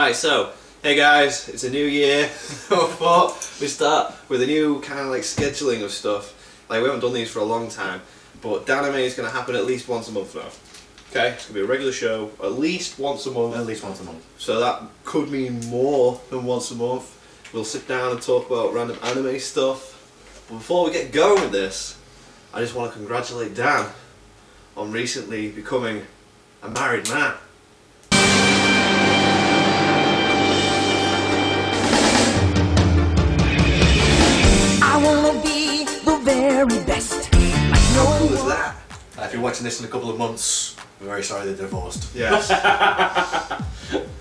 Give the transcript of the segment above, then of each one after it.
Right, so, hey guys, it's a new year. I thought we start with a new kind of like scheduling of stuff. Like, we haven't done these for a long time, but Danime is going to happen at least once a month now. Okay, it's going to be a regular show, at least once a month. At least once a month. So that could mean more than once a month. We'll sit down and talk about random anime stuff. But before we get going with this, I just want to congratulate Dan on recently becoming a married man. I wanna be the very best. How cool is that? If you're watching this in a couple of months, we're very sorry they're divorced. Yes.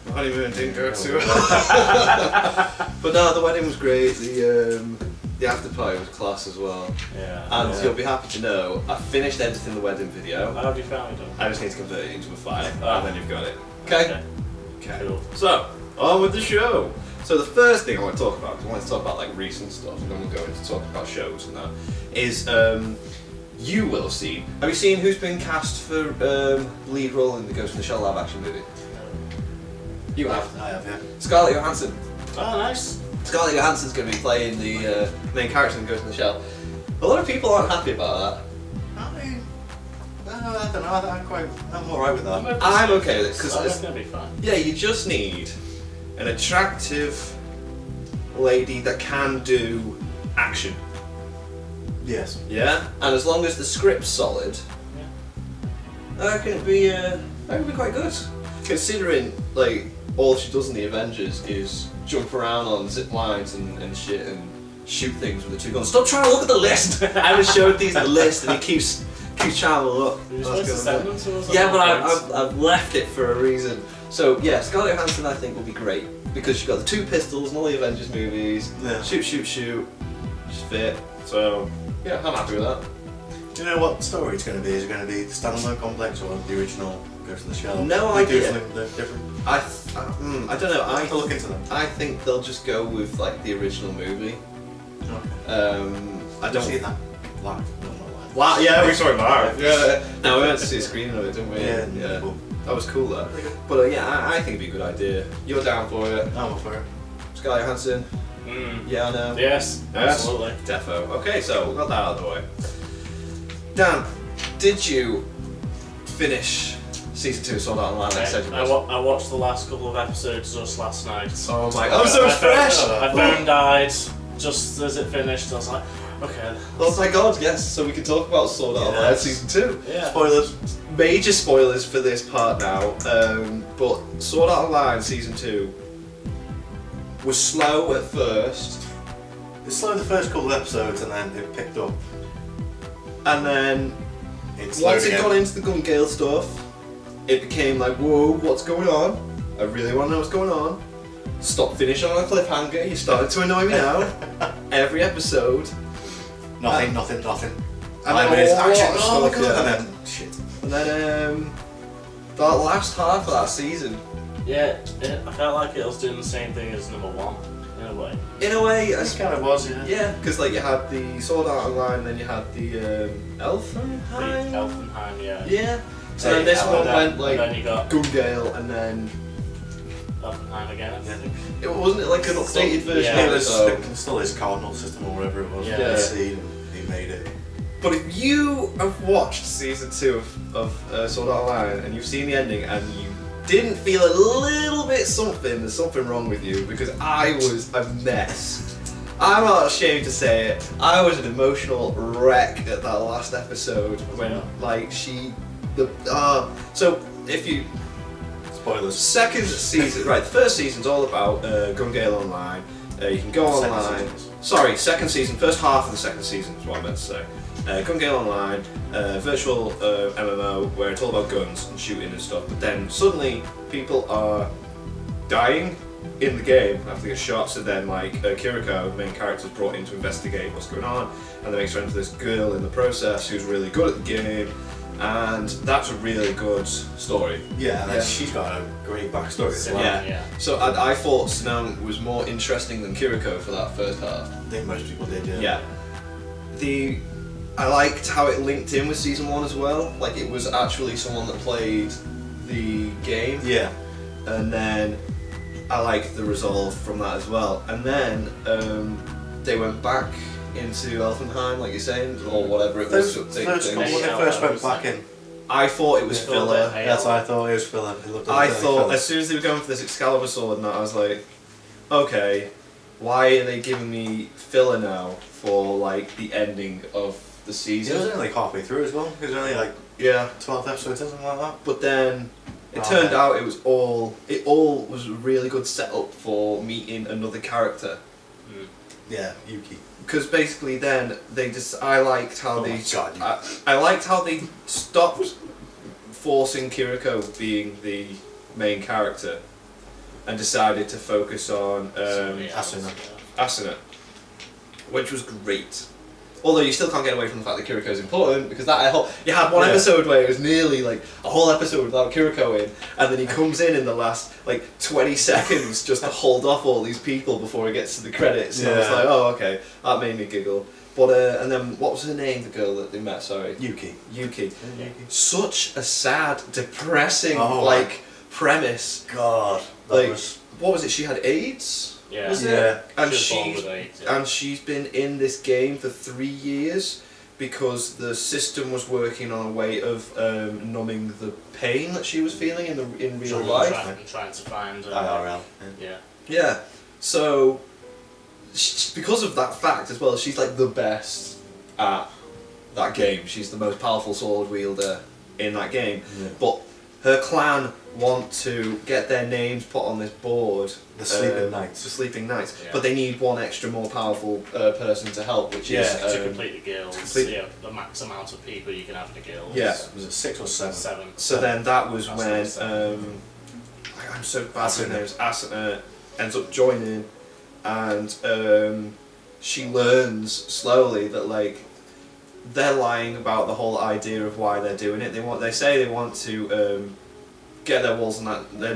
My honeymoon didn't go too well. But no, the wedding was great. The after party was class as well. Yeah. And you'll be happy to know I finished editing the wedding video. How have you found it? I just need to convert it into a file, Oh. and then you've got it. Okay. Okay. Cool. So on with the show. So the first thing I want to talk about, because I want to talk about like recent stuff, and then we'll go into talking about shows and that, is you will have seen. Have you seen who's been cast for lead role in the Ghost in the Shell live action movie? You have. I have, yeah. Scarlett Johansson. Oh, nice. Scarlett Johansson's going to be playing the main character in Ghost in the Shell. A lot of people aren't happy about that. I mean, I don't know, I'm alright with that. I'm okay with it, because It's gonna be fun. yeah, you just need an attractive lady that can do action. Yes. Yeah, and as long as the script's solid, I reckon it'd be quite good. Considering like all she does in the Avengers is jump around on zip lines and shit and shoot things with the two guns. Stop trying to look at the list. I haven't showed these the list, and he keeps trying to look. You're supposed to send them to us. Yeah, but I've left it for a reason. So yeah, Scarlett Johansson I think will be great because she's got the two pistols in all the Avengers movies. Yeah. Shoot, shoot, shoot. She's fit. So yeah, I'm happy with that. Do you know what story it's going to be? Is it going to be the standalone complex or the original Ghost in the Shell? No They do idea. something different. I don't know. I'll have to look into them. I think they'll just go with like the original movie. Okay. I don't see that live. No, not live. Wow, yeah, we saw it live. Yeah. No, we went to see a screening of it, didn't we? Yeah, yeah. cool. That was cool though. But yeah, I think it'd be a good idea. You're down for it. I'm up for it. Scarlett Johansson. Yeah, I know. Yes, absolutely. Defo. Okay, so we got that out of the way. Dan, did you finish season 2 of Sword Art Online? Like I said you must? I watched the last couple of episodes just last night. Oh my god, I'm so fresh! My phone died just as it finished. I was like, okay. Oh my god, yes, so we can talk about Sword Art Online season 2. Yeah. Spoilers. Major spoilers for this part now, but Sword Art Online season 2 was slow at first, It's slow the first couple of episodes and then it picked up. and then It's once it got into the Gun Gale stuff, it became like, whoa, what's going on? I really want to know what's going on. Stop finishing on a cliffhanger, you're starting to annoy me now. Every episode. Nothing. And 5 minutes then, action, oh, and then shit. And then that last half of that season, Yeah, I felt like it was doing the same thing as number 1 in a way. in a way, It kind of was, yeah. yeah, because like you had the Sword Art Online, and then you had the Elfenheim. The Elfenheim, yeah. Yeah. So then this one went like and then you got Gun Gale, and then Elfenheim again. I think. it wasn't like an updated version Yeah. of It it. was So. still his cardinal system or whatever it was. Yeah. Yeah. Seed, and he made it. But if you have watched season 2 of Sword Art Online and you've seen the ending and you didn't feel a little bit something, there's something wrong with you, because I was a mess. I'm not ashamed to say it. I was an emotional wreck at that last episode when like so if you Spoilers. second season, right, the first season's all about Gun Gale Online. You can go Second online. season. Sorry, second season, first half of the second season is what I meant to say. Gun Gale Online, virtual MMO where it's all about guns and shooting and stuff, but then suddenly people are dying in the game after they get shot, so then like Kiriko, the main character, is brought in to investigate what's going on, and they make friends with this girl in the process who's really good at the game, and that's a really good story. Yeah, and then she's got a great backstory as well. Yeah. So I thought Sinang was more interesting than Kiriko for that first half. I think most people did, Yeah. I liked how it linked in with season 1 as well. Like it was actually someone that played the game. Yeah. And then I like the resolve from that as well. And then they went back into Elfenheim, like you're saying, or whatever it was. When they first went back in, I thought it was filler. That's what I thought. It was filler. I thought as soon as they were going for this Excalibur sword and that, I was like, okay, why are they giving me filler now for like the ending of the season? It was only like halfway through as well. It was only like 12 episodes or something like that. But then it turned out it all was a really good setup for meeting another character. Yeah, Yuki. Because basically then I liked how I liked how they stopped forcing Kiriko being the main character and decided to focus on Asuna, which was great. Although you still can't get away from the fact that Kiriko is important, because you had one episode where it was nearly like a whole episode without Kiriko in, and then he comes in the last like 20 seconds just to hold off all these people before he gets to the credits. And I was like, oh okay, that made me giggle. But and then what was her name? The girl that they met? Sorry, Yuki. Such a sad, depressing premise. God, what was it? She had AIDS. Yeah. And she's been in this game for 3 years because the system was working on a way of numbing the pain that she was feeling in real life. Trying to find IRL. Yeah. So because of that fact as well, she's like the best at that game. She's the most powerful sword wielder in that game. Yeah. But her clan want to get their names put on this board. The Sleeping Knights. The Sleeping Knights. Yeah. But they need one extra more powerful person to help, which is... to complete the guilds. The max amount of people you can have in a guild. Yeah. Was it 6 or 7? 7. So then that was when... I'm so bad with names. Asuna ends up joining, and she learns slowly that, like, they're lying about the whole idea of why they're doing it. They say they want to get their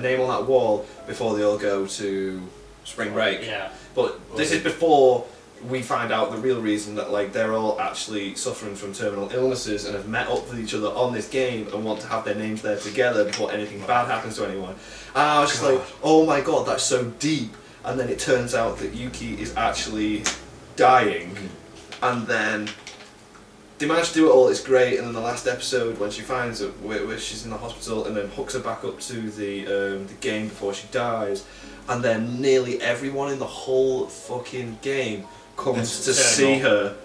name on that wall before they all go to spring break. Yeah. But this is before we find out the real reason that like they're all actually suffering from terminal illnesses and have met up with each other on this game and want to have their names there together before anything bad happens to anyone. And I was just like, oh my god, that's so deep. And then it turns out that Yuki is actually dying, and then they manage to do it all, it's great, and then the last episode when she finds it, where she's in the hospital and then hooks her back up to the game before she dies, and then nearly everyone in the whole fucking game comes to see her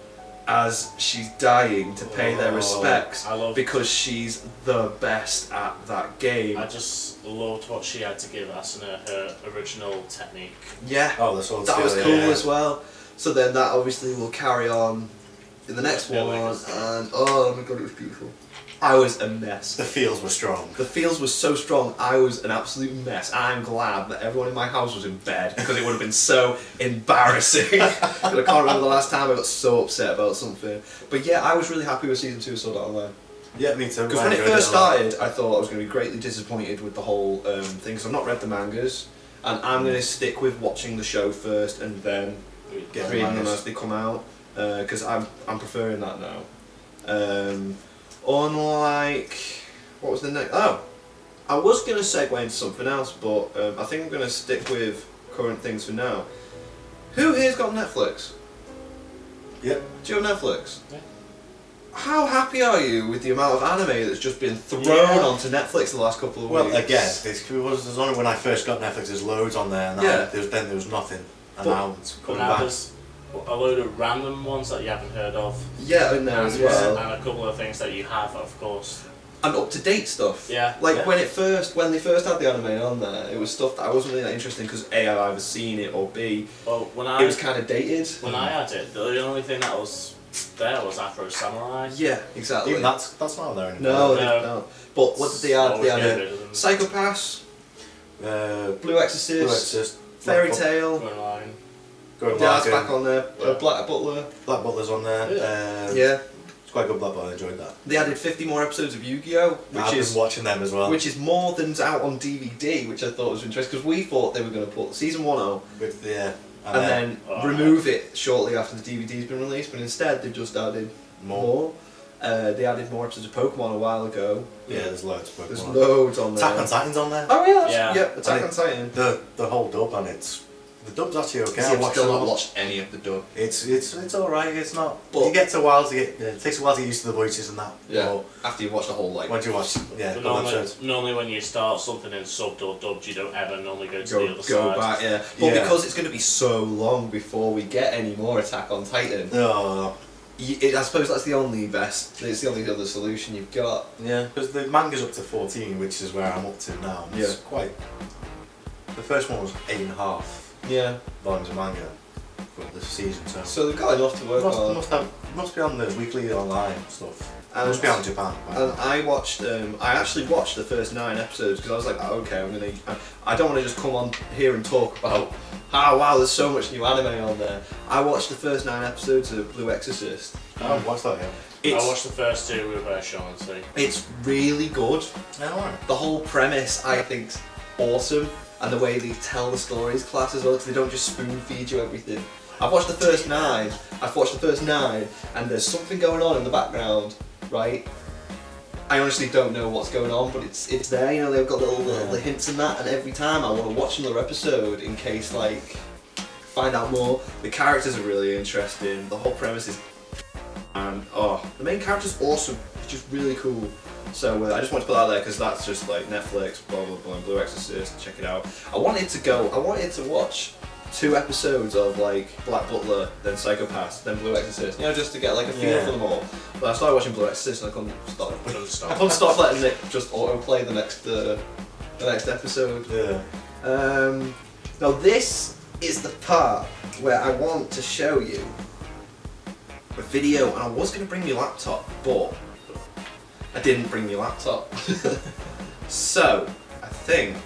as she's dying to pay their respects because she's the best at that game. I just loved what she had to give Asuna, her original technique. Yeah, that was cool as well. So then that obviously will carry on in the next one, and oh my god, it was beautiful. I was a mess. The feels were strong. The feels were so strong, I was an absolute mess. I'm glad that everyone in my house was in bed, because it would have been so embarrassing. I can't remember the last time I got so upset about something. But yeah, I was really happy with Season 2 of Sword Art Online. Yeah, me too. Because when it first started, I thought I was going to be greatly disappointed with the whole thing, because I've not read the mangas, and I'm going to stick with watching the show first and then reading them as they come out. Because I'm preferring that now. Unlike, what was the next? Oh, I was going to segue into something else, but I think I'm going to stick with current things for now. Who here's got Netflix? Yep. Do you have Netflix? Yeah. How happy are you with the amount of anime that's just been thrown onto Netflix the last couple of weeks? Well, again, there's only when I first got Netflix, there's loads on there, and then there was nothing, and now it's coming back. There's a load of random ones that you haven't heard of. Yeah, in there as well. And a couple of things that you have, of course. And up-to-date stuff. Yeah. Like when they first had the anime on there, it was stuff that I wasn't really that interested in because A, I've either seen it, or B, it was kind of dated. When I had it, the only thing that was there was Afro Samurai. Yeah, exactly. Even that's not there anymore. No. But what did they add? They added Psychopaths, Blue Exorcist, Fairy Tail. That's back on there. Black Butler. Black Butler's on there. Yeah. It's quite good, Black Butler. I enjoyed that. They added 50 more episodes of Yu-Gi-Oh! I've been watching them as well. Which is more than's out on DVD, which I thought was interesting, because we thought they were going to put Season 1 out and then remove it shortly after the DVD's been released, but instead they've just added more. They added more episodes of Pokemon a while ago. Yeah, there's loads of Pokemon. There's loads on there. Attack on Titan's on there. Oh yeah, Yeah. yep, Attack on Titan. The whole dub and the dub's actually okay. I've still not watched any of the dub. It's alright. It's not. But it gets a while to get. It takes a while to get used to the voices and that. Yeah. But After you watch the whole like. once you watch, yeah, But couple episodes. normally when you start something in subbed or dubbed, you don't ever normally go to the other Go side. back, yeah. But Yeah. because it's going to be so long before we get any more Attack on Titan, Oh, I suppose that's the only best. It's the only other solution you've got. yeah. Because the manga's up to 14, which is where I'm up to now. And it's quite. The first one was 8.5 Yeah. volumes of manga for this season, so. So they've got enough to work on. Must be on the weekly online stuff. And- Must be on Japan. And I watched. I actually watched the first 9 episodes because I was like, oh, okay, I'm gonna. I don't want to just come on here and talk about. Oh wow, there's so much new anime on there. I watched the first 9 episodes of Blue Exorcist. Oh, what's that? Yeah. I watched the first 2 with Sean and Steve. It's really good. Yeah, alright. The whole premise I think's awesome, and the way they tell the stories class as well, because they don't just spoon feed you everything. I've watched the first 9. And there's something going on in the background, right? I honestly don't know what's going on, but it's there. You know, they've got little hints in that, and every time I want to watch another episode in case like find out more. The characters are really interesting. The whole premise is, and the main character's awesome. It's just really cool. So I just want to put that out there because that's just like Netflix, blah blah blah, Blue Exorcist. Check it out. I wanted to watch 2 episodes of like Black Butler, then Psychopath, then Blue Exorcist. You know, just to get like a feel for them all. But I started watching Blue Exorcist and I couldn't stop. I couldn't stop letting it just autoplay the next episode. Yeah. Now this is the part where I want to show you a video, and I was going to bring my laptop, but I didn't bring my laptop. So I think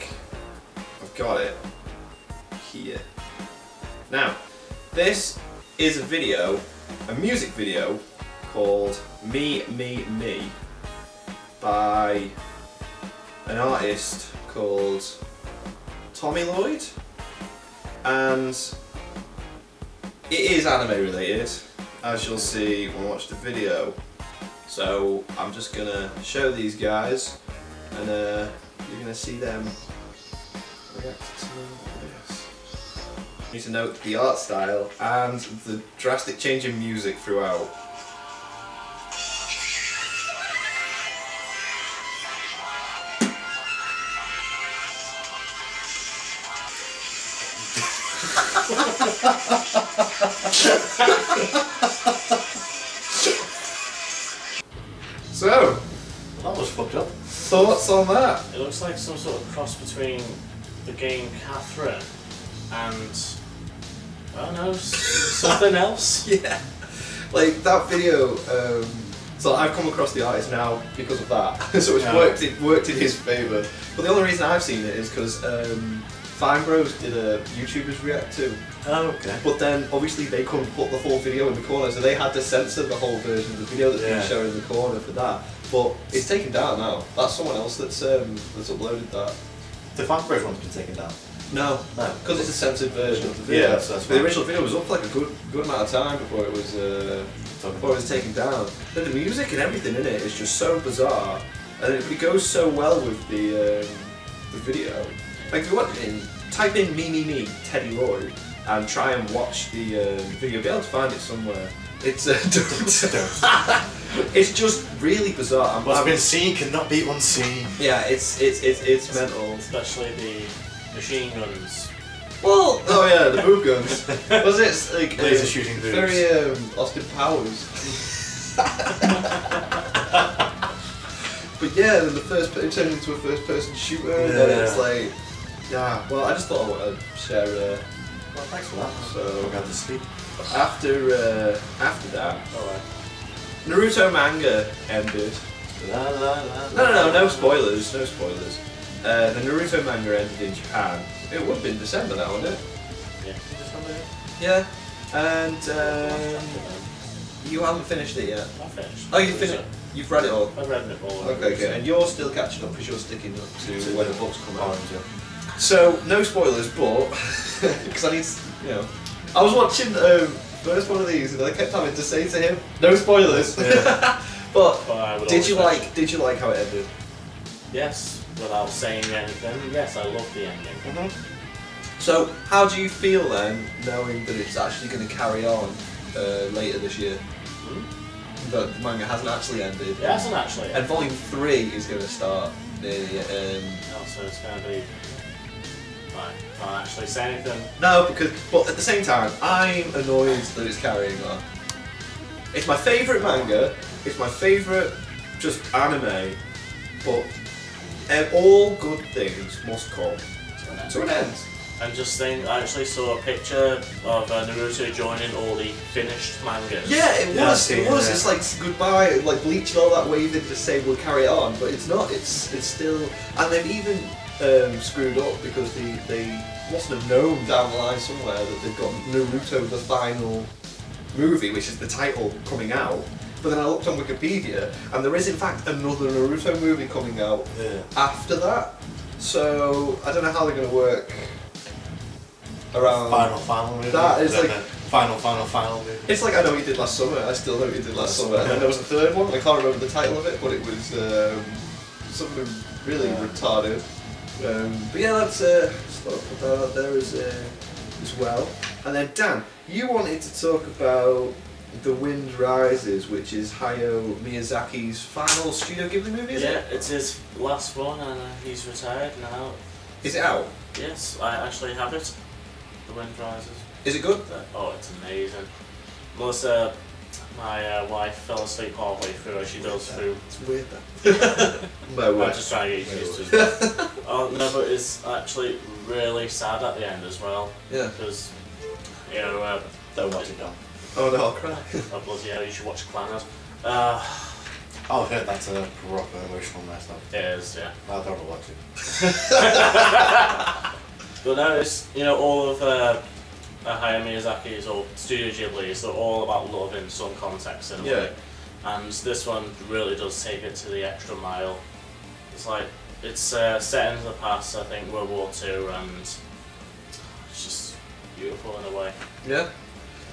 I've got it here. Now, this is a music video called Me, Me, Me by an artist called Tommy Lloyd, and it is anime related, as you'll see when we watch the video. So I'm just gonna show these guys, and you're gonna see them react to this. You need to note the art style and the drastic change in music throughout. So, That was fucked up. thoughts on that? It looks like some sort of cross between the game Catherine and I don't know, something else. Yeah, like that video. So I've come across the artist now because of that. So it's worked in his favour. But the only reason I've seen it is because Fine Bros did a YouTubers react to. Oh, okay. But then obviously they couldn't put the full video in the corner, so they had to censor the whole version of the video that's been shown in the corner for that. But it's taken down now. That's someone else that's uploaded that. The Fan Bros one's been taken down. No, No. because it's a censored version of the video. Yeah, that's the fine. original video was up for like a good amount of time before it was taken down. But the music and everything in it is just so bizarre, and it goes so well with the video. Like if you type in me Teddy Roy and try and watch the video, you'll be able to find it somewhere. It's it's just really bizarre. What's been seen cannot be unseen. Yeah, it's mental. Especially the machine guns. Well, oh yeah, the boob guns. Was it like Laser shooting boobs. Very Austin Powers. But yeah, then it turned into a first-person shooter, and then it's like, yeah. Well, I just thought I would share. Well, thanks for that. So I got to sleep. after that, Alright. Naruto manga ended. La, la, la, No spoilers, no spoilers. The Naruto manga ended in Japan. It would have been December now, wouldn't it? Yeah. Yeah. And you haven't finished it yet. I finished. Oh, you finished? You've read it all? I've read it all. Okay, good. And you're still catching up because you're sticking up to when the books come out. Orange, So, no spoilers, but because I need, I was watching first one of these, and I kept having to say to him, "No spoilers." Yeah. But I would did you always like? Did you like how it ended? Yes, without saying anything. Yes, I love the ending. So, how do you feel then, knowing that it's actually going to carry on later this year? That the manga hasn't actually ended. It hasn't actually. And volume 3 is going to start near the So it's going to be. Right, can't actually say anything. No, but at the same time, I'm annoyed that it's carrying on. It's my favourite manga, it's my favourite just anime, but all good things must come to an end. And just think, I actually saw a picture of Naruto joining all the finished mangas. Yeah, it was. Yeah. It's like goodbye, like Bleach and all that, where you could just say we'll carry it on, but it's not. It's still, and they've even screwed up because they mustn't have known down the line somewhere that they've got Naruto the final movie, which is the title, coming out. But then I looked on Wikipedia, and there is in fact another Naruto movie coming out after that. So I don't know how they're going to work around Final movie. that. Is like final movie. it's like I Know What You Did Last Summer. I still know what you did last summer. And then there was a third one. I can't remember the title of it, but it was something really retarded. But yeah, that's sort of put that out there as well. And then Dan, you wanted to talk about The Wind Rises, which is Hayao Miyazaki's final Studio Ghibli movie, is it? It's his last one, and he's retired now. Is it out? Yes, I actually have it. The Wind Rises. Is it good? Oh, it's amazing. Melissa, my wife, fell asleep halfway through as she does through. It's weird that. No, I'm just trying to get used to it. Oh no, but it's actually really sad at the end as well. Yeah. Because, Don't watch it, no. Oh no, I'll cry. oh bloody hell, you should watch Clannad. Oh, I've heard that's a proper emotional mess up. It is, yeah. I don't watch it. But no, it's, all of Hayao Miyazaki's or Studio Ghibli's, they're all about love in some context in a way. And this one really does take it to the extra mile. It's like, it's set into the past, I think, World War II, and it's just beautiful in a way. Yeah.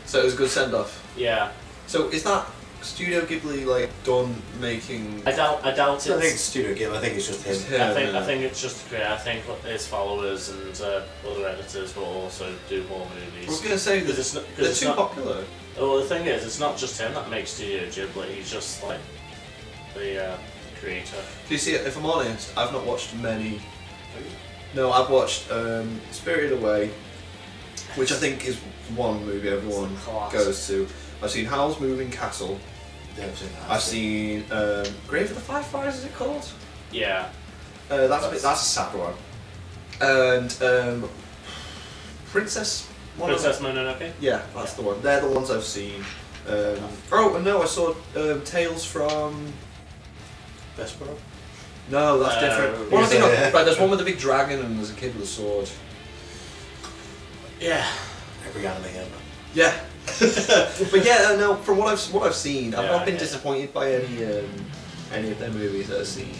So it was a good send off. Yeah. So is that Studio Ghibli like done making? I doubt I don't think it's. it's Studio Ghibli, I think it's just him. I think it's just great. I think his followers and other editors will also do more movies. I was going to say that they're too popular. Well, the thing is, it's not just him that makes Studio Ghibli. He's just like the creator. Do you see it? If I'm honest, I've not watched many. No, I've watched Spirited Away, which I think is one movie everyone goes to. I've seen Howl's Moving Castle. Yeah, I've seen that. I've seen Grave of the Fireflies, is it called? Yeah. That's a sad one. And Princess Mononoke? Yeah, that's the one. They're the ones I've seen. Oh, and no, I saw Tales from... Despero? No, that's different. One thing, right, there's one with a big dragon and there's a kid with a sword. Yeah. Every anime ever. Yeah. But yeah, no, from what I've seen, I've not been disappointed by any of their movies that I've seen.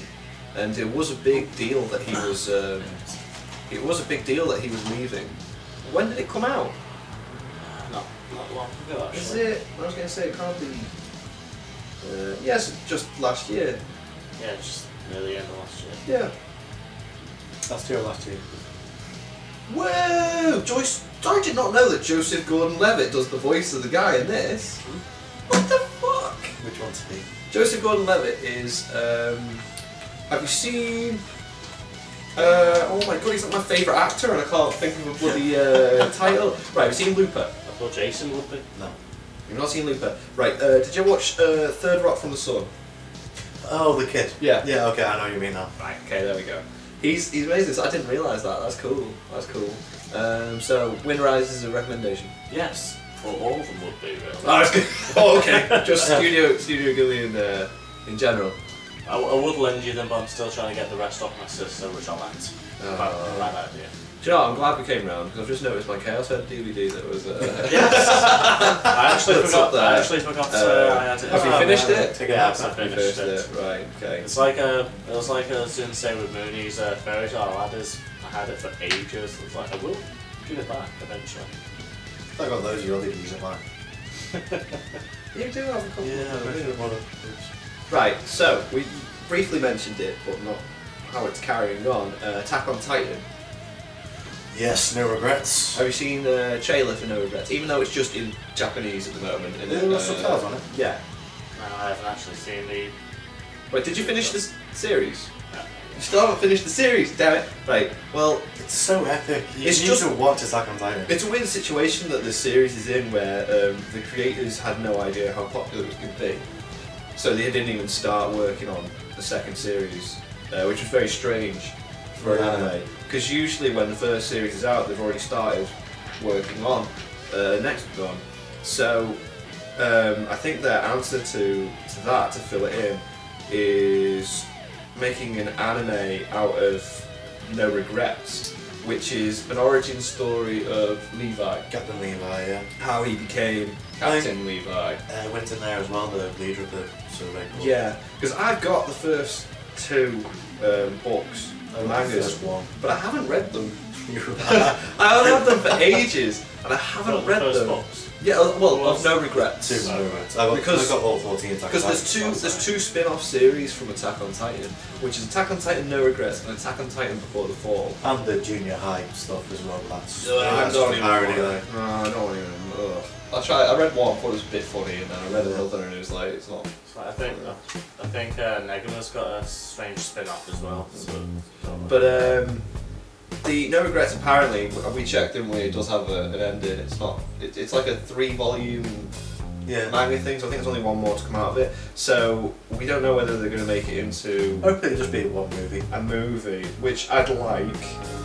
And it was a big deal that he was leaving. When did it come out? Not long ago, actually. Is it? I was going to say it can't be. Yes, just last year. Yeah, just near the end of last year. Yeah. Last year. Whoa! I did not know that Joseph Gordon-Levitt does the voice of the guy in this. What the fuck? Which one's he? Joseph Gordon-Levitt is. Have you seen? Oh my god, he's like my favourite actor, and I can't think of a bloody title. Right, have you seen Looper? I thought Jason would be. No. You've not seen Looper. Right, did you watch Third Rock from the Sun? Oh, the kid. Yeah. Yeah, okay, I know what you mean now. Right, okay, there we go. He's amazing, so I didn't realise that. That's cool. That's cool. So, Wind Rises is a recommendation. Yes. Well, all of them would be, really. Oh, that's good. Oh, okay. Just Studio Ghibli in general. I would lend you them, but I'm still trying to get the rest off my sister, which I'll lend. Right idea. Do you know what? I'm glad we came round because I've just noticed my Chaos Head DVD that was. Yes. I actually forgot to say I had it. Have you finished it? Yes, I finished it. Right. Okay. It was like I was doing the same with Mooney's Fairy Tale Ladders. I had it for ages. I was like, I will give it back eventually. I got those, you only use it back. You do have a couple. Yeah, of I've those. got one of Right, so we briefly mentioned it, but not how it's carrying on. Attack on Titan. Yes, no regrets. Have you seen the trailer for No Regrets? Even though it's just in Japanese at the moment. And There were subtitles on it. Yeah. No, I haven't actually seen the. Wait, did you finish this series? You still haven't finished the series, damn it. Right, well, It's so epic. You It's need just- to watch Attack on Titan. it's a weird situation that this series is in where the creators had no idea how popular it was going to be. So they didn't even start working on the second series, which was very strange for an anime. Because usually when the first series is out, they've already started working on the next one. So I think their answer to that, to fill it in, is making an anime out of No Regrets, which is an origin story of Levi, Captain Levi, yeah. how he became Captain Levi. Went in there as well, the leader of the survey corps. Yeah, because I've got the first two books, mangas, First one. but I haven't read them. I haven't had them for ages, and I haven't read first them. books. Yeah, well, of No Regrets. Two, no regrets. I've got all 14 Attack on Because Titan. there's two spin-off series from Attack on Titan, which is Attack on Titan No Regrets and Attack on Titan Before the Fall. And the junior high stuff as well. That's I don't even parody. want it. No, I don't even. Ugh. I read one, thought it was a bit funny, and then I read another, and it was like, it's not. So I think Negima's got a strange spin-off as well. So, But the No Regrets apparently, we checked, didn't we? It does have an ending. It's not. It's like a 3-volume manga thing. So I think there's only one more to come out of it. So we don't know whether they're going to make it into Hopefully it'll just be one movie. a movie, which I'd like,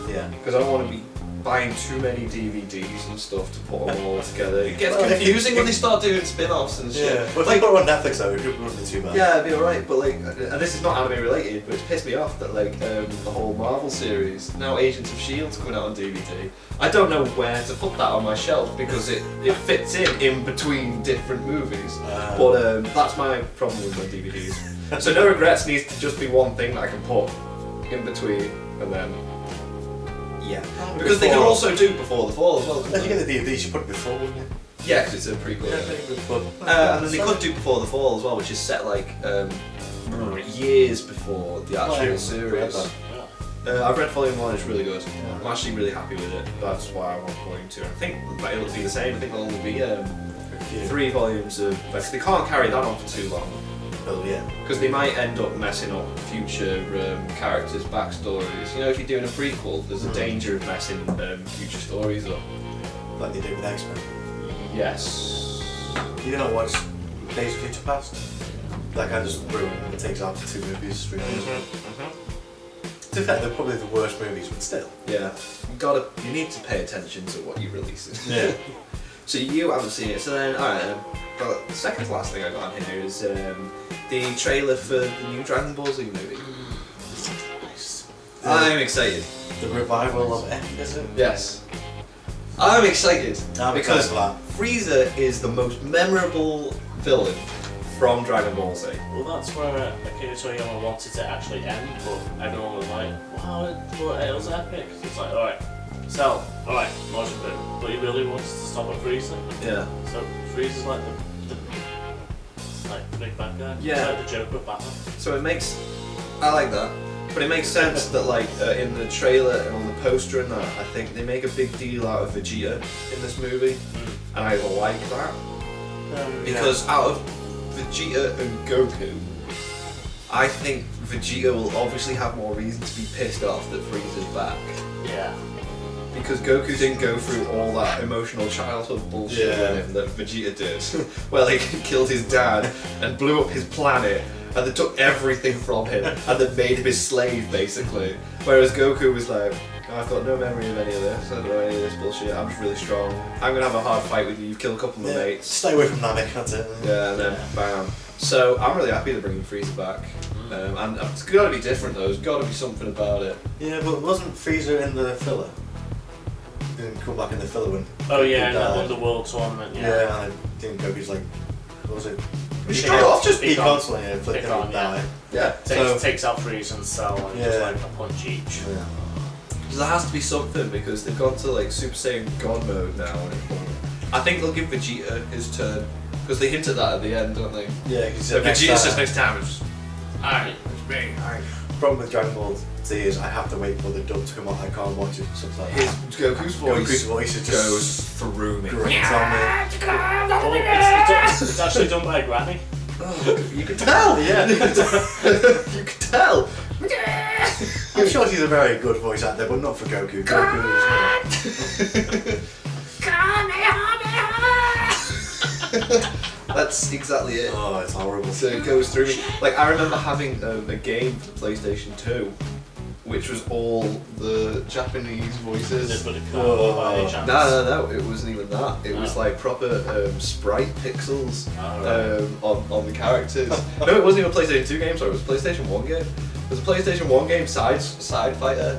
Yeah. because I don't want to be buying too many DVDs and stuff to put them all together. It gets Well, confusing when they start doing spin-offs and shit. Yeah. Well, if they put it on Netflix though, it wouldn't be too bad. Yeah, it'd be alright, but like, and this is not anime related, but it's pissed me off that like the whole Marvel series, now Agents of S.H.I.E.L.D.'s coming out on DVD. I don't know where to put that on my shelf because it fits in between different movies. But that's my problem with my DVDs. So No Regrets needs to just be one thing that I can put in between, and then yeah. Because they can also do Before the Fall as well. If you get the DVD, you should put it before, wouldn't you? Yeah, because it's a prequel. And then they could do Before the Fall as well, which is set like years before the actual series. I've read Volume 1, it's really good. Yeah. I'm actually really happy with it. That's why I'm going to. I think it'll be the same. I think there'll only be 3 volumes of. They can't carry that on for too long. Oh yeah. Because they might end up messing up future characters' backstories. You know, if you're doing a prequel, there's a danger of messing future stories up. Like they did with X-Men. Yes. You know what's Days of Future Past? That guy just ruined and takes out 2 movies, 3 movies. To be fair, they're probably the worst movies, but still. Yeah. You need to pay attention to what you release. Yeah. So you haven't seen it. So then, alright. Well, the second to last thing I got on here is the trailer for the new Dragon Ball Z movie. Nice. I'm excited. The revival of F, is it? Yes. I'm excited I'm because excited for that. Frieza is the most memorable villain from Dragon Ball Z. Well, that's where Akira Toriyama wanted to actually end, but everyone was like, wow, it was epic. It's like, alright, Cell, alright, Majin Buu, but he really wants to stop at Frieza. Yeah. So Frieza's like the big bad guy. Yeah. It's like the Joker of Batman. So it makes, I like that, but it makes sense that like in the trailer and on the poster and that, I think they make a big deal out of Vegeta in this movie, and I like that because out of Vegeta and Goku, I think Vegeta will obviously have more reason to be pissed off that Frieza's back. Yeah. Because Goku didn't go through all that emotional childhood bullshit with him that Vegeta did. Well, he killed his dad and blew up his planet, and they took everything from him and then made him his slave, basically. Whereas Goku was like, I've got no memory of any of this, I don't know any of this bullshit, I'm just really strong. I'm gonna have a hard fight with you, you've killed a couple of my mates. Stay away from Namek, that's it. Yeah, and then bam. So I'm really happy they're bringing Frieza back. And it's gotta be different though, there's gotta be something about it. Yeah, but wasn't Frieza in the filler? He didn't come back in the filler when Oh yeah, and died. that won the world tournament, yeah. Yeah, and I think Goku's like, what was it? We should start off just He Picon. constantly flicked Picon, him yeah. down. Yeah. Takes out Frieza and Cell and just Yeah. like a punch each. Yeah. Because there has to be something, because they've gone to like Super Saiyan God mode now. And I think they'll give Vegeta his turn. Because they hint at that at the end, don't they? Yeah, he So said Vegeta says next time it's Alright. me. Problem with Dragon Ball Z is I have to wait for the dub to come on. I can't watch it sometimes. His Goku's Goku's voice is just goes through me. great on me. Oh, it's actually done by Granny. Oh, you can tell, yeah. You can tell. I'm sure she's a very good voice actor, but not for Goku. Goku is That's exactly it. oh, it's horrible. So it goes through me. Like, I remember having a game for the PlayStation 2, which was all the Japanese voices. But it can't go by any chance. No, it wasn't even that. It was like proper sprite pixels on the characters. No, it wasn't even a PlayStation 2 game, sorry, it was a PlayStation 1 game. It was a PlayStation 1 game, Side Fighter.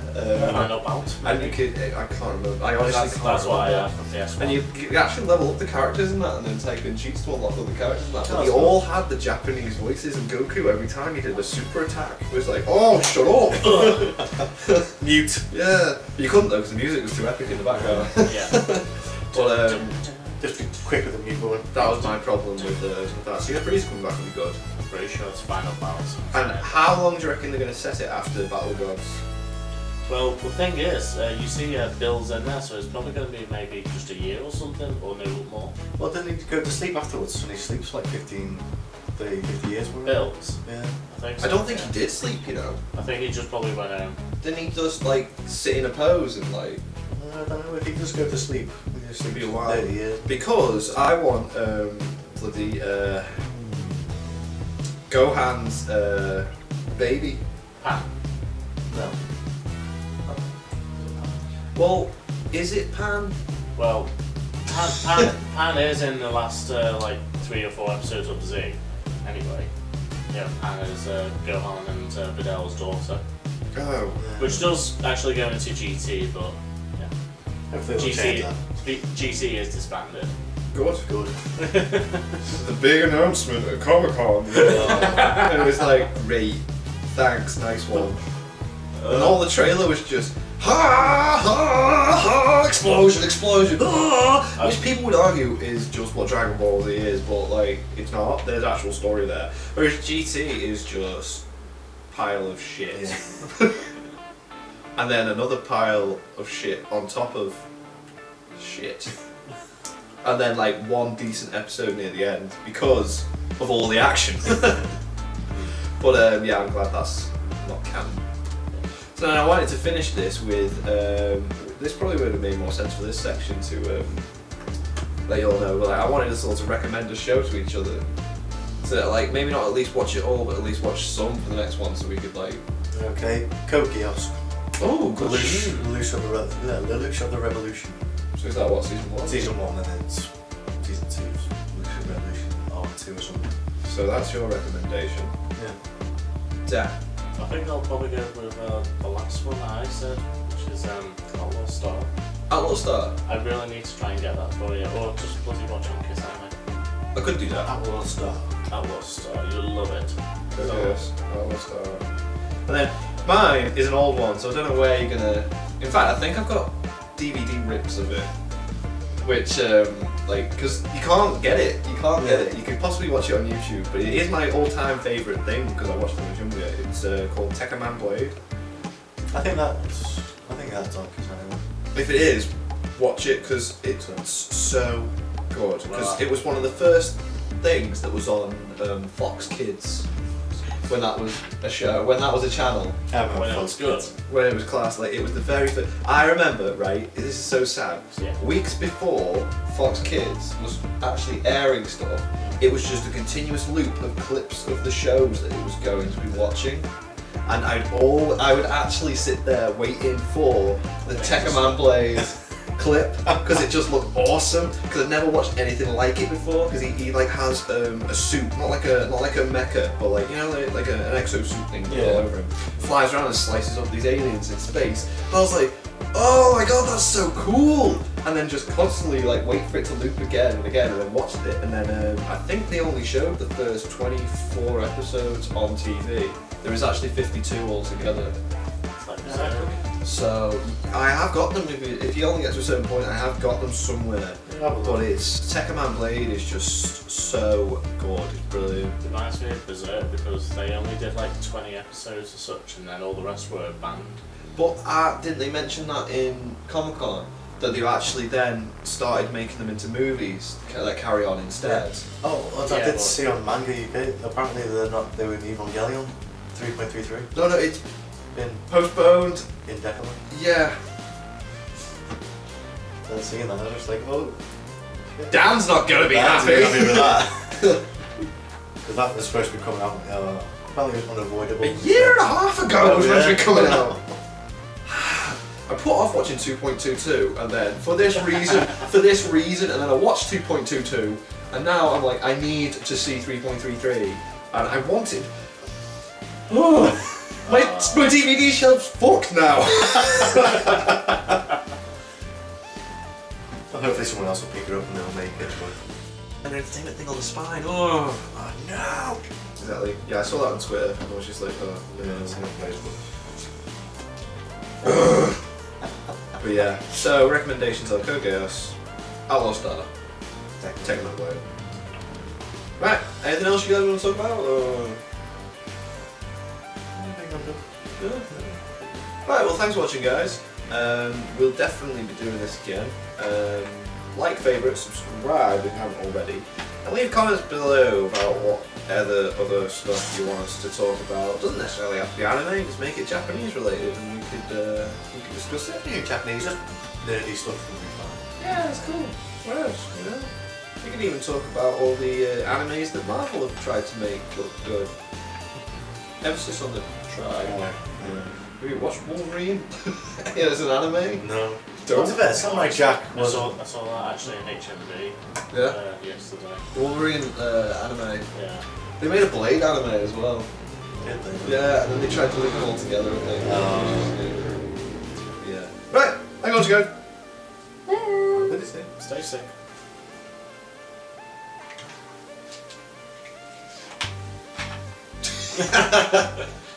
And you could, I can't remember. I honestly can't That's remember. why I have the PS1. And you actually level up the characters in that and then type in cheats to unlock all the characters in that. But That's they cool. all had the Japanese voices, and Goku, every time he did a super attack, was like, oh, shut up! Mute. Yeah. But you couldn't though, because the music was too epic in the background. Yeah. But Just be quick with the mute button. that was my problem with that. So yeah, Breeze coming back will be good. I'm pretty sure it's Final Balance. And how long do you reckon they're going to set it after Battle Gods? Well, the thing is, you see Bill's in there, so it's probably going to be maybe just a year or something, or no more. Well, then he go to sleep afterwards, and he sleeps for like 15, 30, 50 years. Bill's? Yeah. I think so. I don't think he did sleep, you know. I think he just probably went home. Didn't he just like sit in a pose and like... I don't know if he just go to sleep. He just sleep Be a for while. 30 years. Because I want bloody Gohan's baby. Pan. No. Well, is it Pan? Well, Pan is in the last like 3 or 4 episodes of Z. Anyway, yeah, Pan is Gohan and Vidal's daughter, Oh. which does actually go into GT, but yeah, Hopefully they'll change that. GT is disbanded. Good. Good. The big announcement at Comic-Con. And it was like, great, thanks, nice one. And all the trailer was just, ha ha ha, explosion, explosion, ah! Which people would argue is just what Dragon Ball Z is, but like, it's not. There's actual story there. Whereas GT is just pile of shit. Yeah. And then another pile of shit on top of shit. And then like one decent episode near the end because of all the action. But yeah, I'm glad that's not canon. So then I wanted to finish this with, this probably would have made more sense for this section to let you all know, but like, I wanted us all to recommend a show to each other. So that, like, maybe not at least watch it all, but at least watch some for the next one so we could like... Okay, Code Geass. Oh, good. Lelouch of the Revolution. So is that what, season 1? Season 1 and then it's season 2's Lelouch of the Revolution. R2 or something. So that's your recommendation. Yeah. Dan. I think I'll probably go with the last one that I said, which is Outlaw Star. Outlaw Star? I really need to try and get that for you, or just bloody watch on Kiss Anime. I could do that. Outlaw Star. Outlaw Star, you'll love it. Yes, Outlaw Star. And then mine is an old one, so I don't know where you're gonna... In fact, I think I've got DVD rips of it. Which, like, because you can't get it. You can't get it. You could possibly watch it on YouTube, but it is my all-time favourite thing because I watched it when I was younger. It's called Tekkaman Blade. I think that's on Kiss Anime. If it is, watch it because it's so good. Because it was one of the first things that was on Fox Kids when that was a show, when that was a channel. When it was good. When it was class, like it was the very first. I remember, right? This is so sad. Yeah. Weeks before Fox Kids was actually airing stuff, it was just a continuous loop of clips of the shows that it was going to be watching. And I would actually sit there waiting for the Tekkaman Blade clip because it just looked awesome. Because I'd never watched anything like it before. Because he like has a suit, not like a mecha, but like you know like an exosuit thing all over him. Flies around and slices up these aliens in space. And I was like, oh my god, that's so cool! And then just constantly like wait for it to loop again and again, and then watched it. And then I think they only showed the first 24 episodes on TV. There was actually 52 altogether. It's like Berserk. So I have got them. If you only get to a certain point, I have got them somewhere. But it's Tekken Man Blade is just so good. It's brilliant. It reminds me of Berserk because they only did like 20 episodes or such, and then all the rest were banned. But didn't they mention that in Comic Con? That they actually then started making them into movies that carry on instead. Yeah. Oh, I did see on Manga UK. Apparently they were in Evangelion 3.33. No, it's been postponed indefinitely. Yeah. So seeing that, I was just like, oh. Shit. Dan's not gonna be Dan's happy. Gonna be with that. Because that was supposed to be coming out. Apparently it was unavoidable. A year and a half ago it was meant to be coming out. I put off watching 2.22 and then for this reason, and then I watched 2.22 and now I'm like, I need to see 3.33 and I wanted. My DVD shelf's fucked now. Well, hopefully someone else will pick it up and they'll make it. But... An entertainment thing on the spine. Oh no. Exactly. Yeah, I saw that on Twitter and I was just like, oh yeah, it's on Facebook. But yeah, so recommendations on Code Geass, Outlaw Star, Tekken Man Blade. Right, anything else you guys want to talk about? Or... Right, well thanks for watching guys. We'll definitely be doing this again. Like, favourite, subscribe if you haven't already. And leave comments below about what other stuff you want us to talk about. Doesn't necessarily have to be anime, just make it Japanese related and we could discuss it. New Japanese, just nerdy stuff would be fine. Yeah, it's cool. What else, you know? We could even talk about all the animes that Marvel have tried to make look good. Emphasis on the try. Yeah. Have you watched Wolverine? Yeah, it's an anime. No. Don't. To be fair, Samurai Jack I was. saw that actually in HMV yesterday. Wolverine anime. Yeah. They made a Blade anime as well. Did they? Yeah, and then they tried to link them all together. I think. Yeah. Right, hang on, to go. What did he say? Stay sick.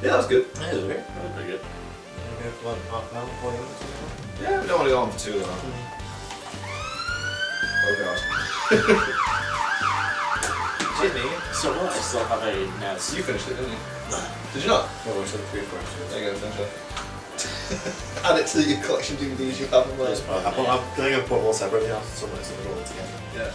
Yeah, that was good. Yeah, it was great. That was pretty good. Maybe for like half an hour, 40 minutes or something. Yeah, we don't want to go on for too long. Oh god. Jimmy. So what? I still have a NES. You finished it, didn't you? No. Did you not? Yeah, we said 3 for us. There you go, finish it. Add it to your collection DVDs you have on there. I'm going to put them all separately now, somewhere so they're all together. Yeah.